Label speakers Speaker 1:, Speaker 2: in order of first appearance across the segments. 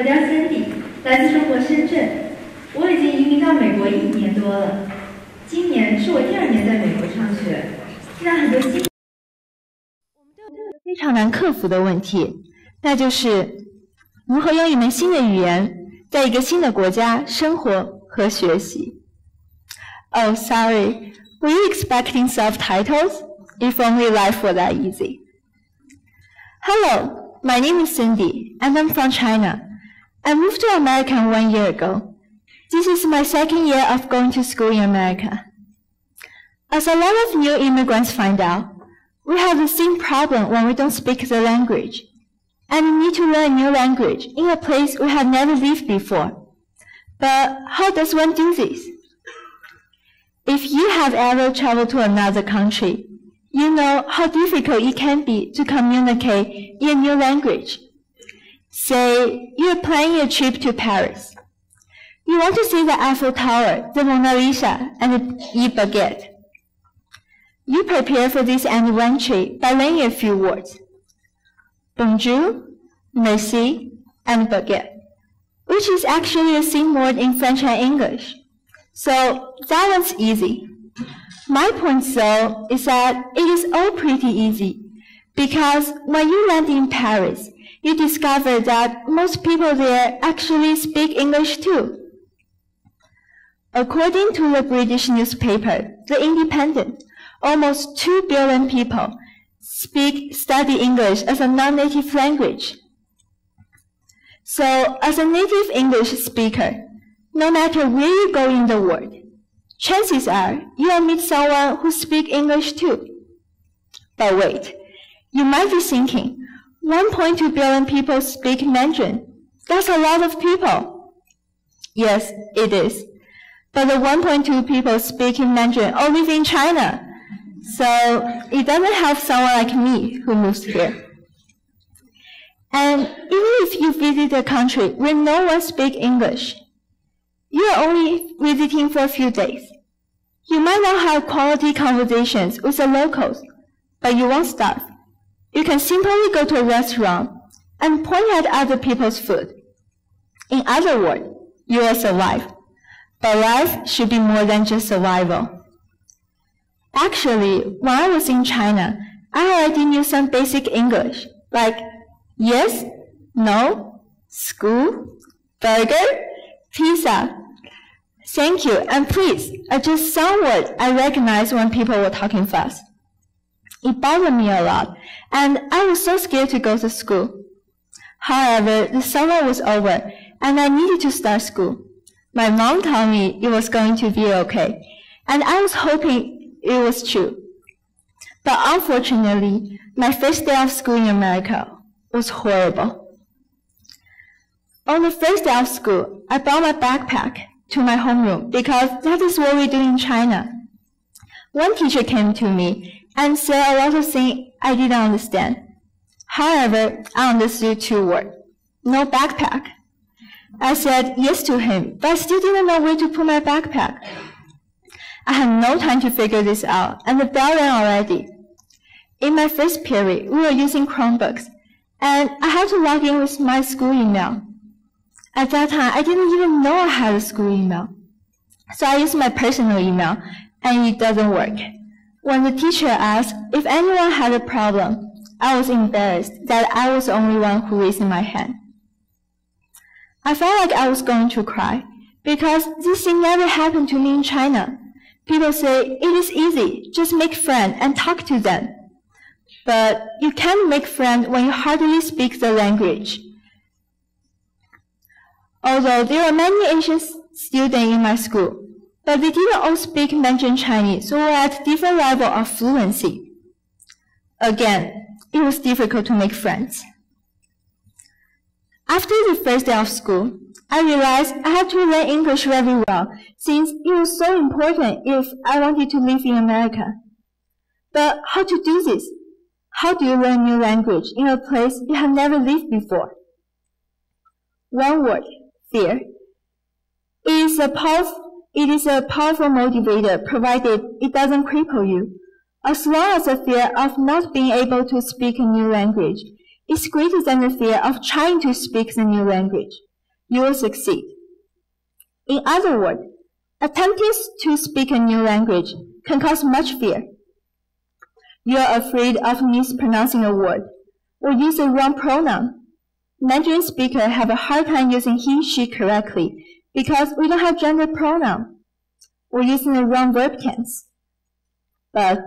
Speaker 1: 我叫 Cindy， 来自中国深圳。我已经移民到美国1年多了，今年是我第2年在美国上学。现在很多新，
Speaker 2: 我们都有一个非常难克服的问题，那就是如何用一门新的语言，在一个新的国家生活和学习。Oh, sorry. Were you expecting subtitles? If only life were that easy. Hello, my name is Cindy, and I'm from China. I moved to America 1 year ago. This is my 2nd year of going to school in America. As a lot of new immigrants find out, we have the same problem when we don't speak the language, and we need to learn a new language in a place we have never lived before. But how does one do this? If you have ever traveled to another country, you know how difficult it can be to communicate in a new language. Say, you're planning a trip to Paris. You want to see the Eiffel Tower, the Mona Lisa, and eat baguette. You prepare for this adventure by learning a few words. Bonjour, merci, and baguette, which is actually the same word in French and English. So that one's easy. My point, though, is that it is all pretty easy, because when you land in Paris, you discover that most people there actually speak English too. According to the British newspaper, The Independent, almost 2 billion people study English as a non-native language. So, as a native English speaker, no matter where you go in the world, chances are you'll meet someone who speaks English too. But wait, you might be thinking, 1.2 billion people speak Mandarin. That's a lot of people. Yes, it is. But the 1.2 people speaking Mandarin all live in China. So it doesn't help someone like me who moves here. And even if you visit a country where no one speaks English, you are only visiting for a few days. You might not have quality conversations with the locals, but you won't starve. You can simply go to a restaurant and point at other people's food. In other words, you will survive. But life should be more than just survival. Actually, when I was in China, I already knew some basic English, like yes, no, school, burger, pizza, thank you, and please are just some words I recognized when people were talking fast. It bothered me a lot, and I was so scared to go to school. However, the summer was over, and I needed to start school. My mom told me it was going to be okay, and I was hoping it was true. But unfortunately, my first day of school in America was horrible. On the first day of school, I brought my backpack to my homeroom because that is what we do in China. One teacher came to me and said a lot of things I didn't understand. However, I understood 2 words. No backpack. I said yes to him, but I still didn't know where to put my backpack. I had no time to figure this out, and the bell rang already. In my first period, we were using Chromebooks, and I had to log in with my school email. At that time, I didn't even know I had a school email. So I used my personal email, and it doesn't work. When the teacher asked if anyone had a problem, I was embarrassed that I was the only one who raised my hand. I felt like I was going to cry, because this thing never happened to me in China. People say, it is easy, just make friends and talk to them. But you can't make friends when you hardly speak the language. Although there are many Asian students in my school, but they didn't all speak Mandarin Chinese, so we were at different level of fluency. Again, it was difficult to make friends. After the first day of school, I realized I had to learn English very well, since it was so important if I wanted to live in America. But how to do this? How do you learn a new language in a place you have never lived before? One word, fear. It is a powerful motivator, provided it doesn't cripple you. As long as the fear of not being able to speak a new language is greater than the fear of trying to speak the new language, you will succeed. In other words, attempting to speak a new language can cause much fear. You are afraid of mispronouncing a word or use the wrong pronoun. Mandarin speakers have a hard time using he, she correctly because we don't have gender pronoun or using the wrong verb tense. But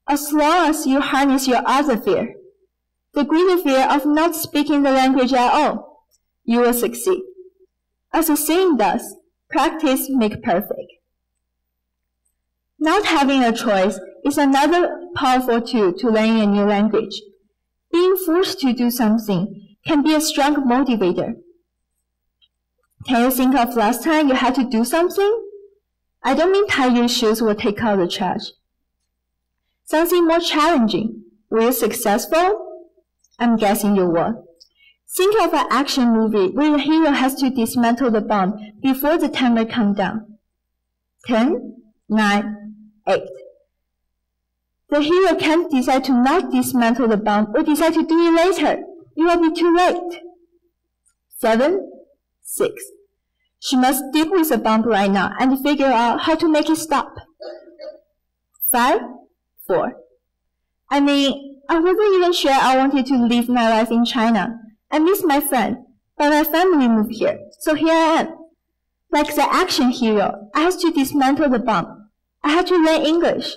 Speaker 2: as long as you harness your other fear, the greater fear of not speaking the language at all, you will succeed. As the saying does, practice makes perfect. Not having a choice is another powerful tool to learning a new language. Being forced to do something can be a strong motivator. Can you think of last time you had to do something? I don't mean tie your shoes or take out the trash. Something more challenging. Were you successful? I'm guessing you were. Think of an action movie where the hero has to dismantle the bomb before the timer comes down. 10, 9, 8. The hero can't decide to not dismantle the bomb or decide to do it later. It will be too late. 7, 6. She must deal with the bomb right now and figure out how to make it stop. 5, 4. I wasn't even sure I wanted to live my life in China. I miss my friend, but my family moved here, so here I am. Like the action hero, I had to dismantle the bomb. I had to learn English.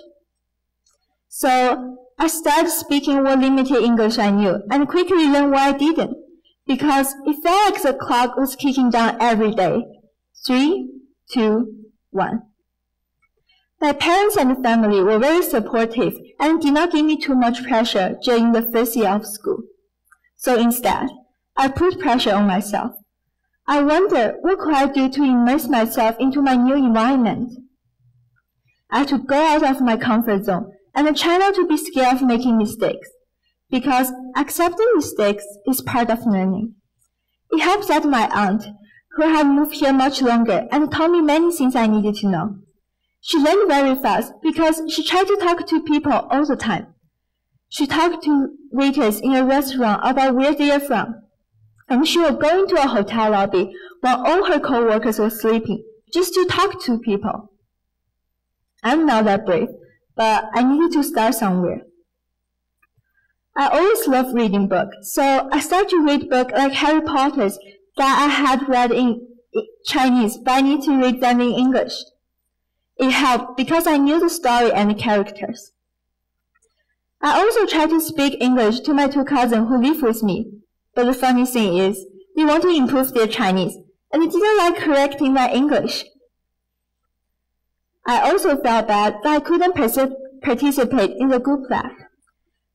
Speaker 2: So I started speaking what limited English I knew and quickly learned what I didn't, because it felt like the clock was kicking down every day. 3, 2, 1. My parents and family were very supportive and did not give me too much pressure during the first year of school. So instead, I put pressure on myself. I wondered what could I do to immerse myself into my new environment. I had to go out of my comfort zone and try not to be scared of making mistakes, because accepting mistakes is part of learning. It helps that my aunt, who had moved here much longer and taught me many things I needed to know. She learned very fast because she tried to talk to people all the time. She talked to waiters in a restaurant about where they are from, and she would go into a hotel lobby while all her co-workers were sleeping just to talk to people. I'm not that brave, but I needed to start somewhere. I always loved reading books, so I started to read books like Harry Potter's that I had read in Chinese, but I need to read them in English. It helped because I knew the story and the characters. I also tried to speak English to my 2 cousins who live with me, but the funny thing is, they want to improve their Chinese, and they didn't like correcting my English. I also felt bad that I couldn't participate in the group class,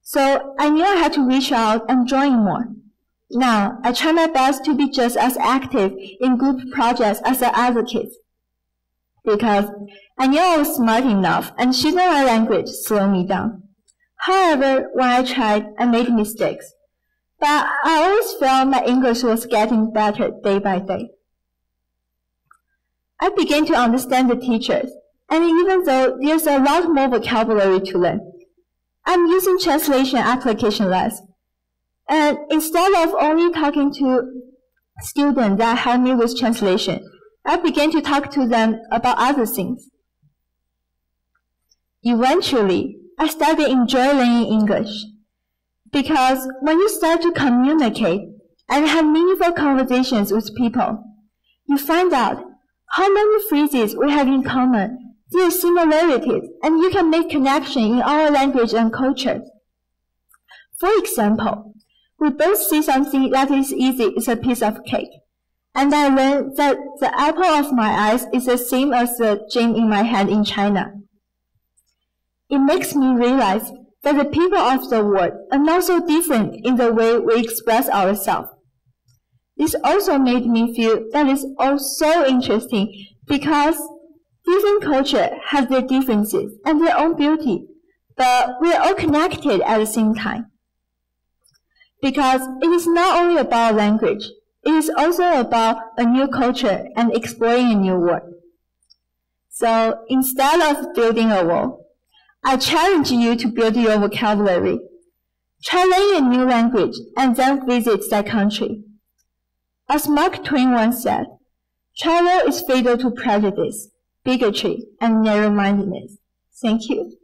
Speaker 2: so I knew I had to reach out and join more. Now, I try my best to be just as active in group projects as the other kids, because I knew I was smart enough and shouldn't let language slow me down. However, when I tried, I made mistakes, but I always felt my English was getting better day by day. I began to understand the teachers, and even though there's a lot more vocabulary to learn, I'm using translation application less. And instead of only talking to students that help me with translation, I began to talk to them about other things. Eventually, I started enjoying learning English, because when you start to communicate and have meaningful conversations with people, you find out how many phrases we have in common, their similarities, and you can make connection in our language and culture. For example, we both see something that is easy is a piece of cake, and I learned that the apple of my eyes is the same as the gem in my hand in China. It makes me realize that the people of the world are not so different in the way we express ourselves. This also made me feel that it's all so interesting because different cultures have their differences and their own beauty, but we're all connected at the same time. Because it is not only about language, it is also about a new culture and exploring a new world. So instead of building a wall, I challenge you to build your vocabulary. Try learning a new language and then visit that country. As Mark Twain once said, travel is fatal to prejudice, bigotry, and narrow-mindedness. Thank you.